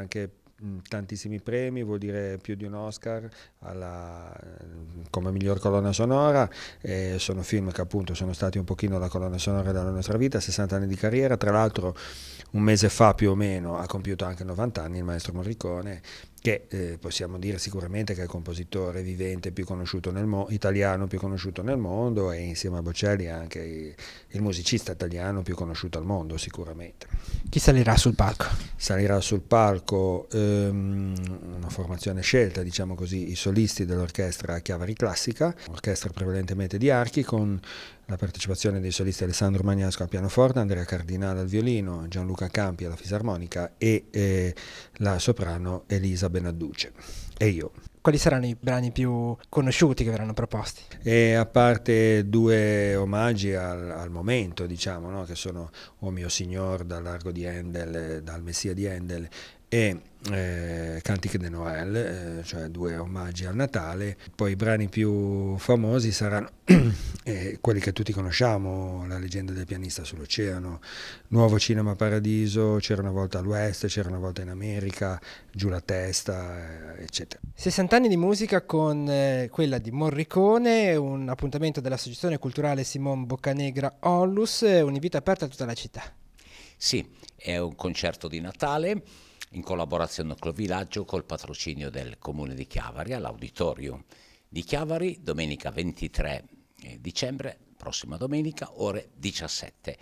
anche tantissimi premi, vuol dire più di un Oscar come miglior colonna sonora. Sono film che appunto sono stati un pochino la colonna sonora della nostra vita, 60 anni di carriera. Tra l'altro un mese fa più o meno ha compiuto anche 90 anni il maestro Morricone, che possiamo dire sicuramente che è il compositore vivente più conosciuto italiano più conosciuto nel mondo, e insieme a Bocelli anche il musicista italiano più conosciuto al mondo sicuramente. Chi salirà sul palco? Salirà sul palco una formazione scelta, diciamo così, i solisti dell'orchestra Chiavari Classica, orchestra prevalentemente di archi, con la partecipazione dei solisti Alessandro Magnasco al pianoforte, Andrea Cardinale al violino, Gianluca Campi alla fisarmonica e la soprano Elisa Benadduce e io. Quali saranno i brani più conosciuti che verranno proposti? E a parte due omaggi al momento, diciamo, no? Che sono O mio signor dal Largo di Handel, dal Messia di Handel, e Cantique de Noël, cioè due omaggi al Natale. Poi i brani più famosi saranno quelli che tutti conosciamo: La leggenda del pianista sull'oceano, Nuovo Cinema Paradiso, C'era una volta all'Ouest, C'era una volta in America, Giù la testa, eccetera. 60 anni di musica con quella di Morricone, un appuntamento dell'Associazione Culturale Simon Boccanegra Onlus, un invito aperto a tutta la città. Sì, è un concerto di Natale in collaborazione col villaggio, col patrocinio del Comune di Chiavari, all'Auditorium di Chiavari, domenica 23 dicembre, prossima domenica, ore 17.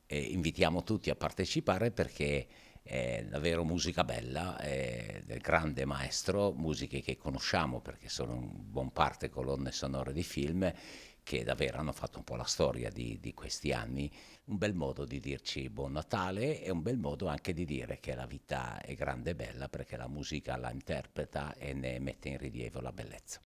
Invitiamo tutti a partecipare perché è davvero musica bella, del grande maestro, musiche che conosciamo perché sono in buon parte colonne sonore di film che davvero hanno fatto un po' la storia di questi anni. Un bel modo di dirci buon Natale e un bel modo anche di dire che la vita è grande e bella perché la musica la interpreta e ne mette in rilievo la bellezza.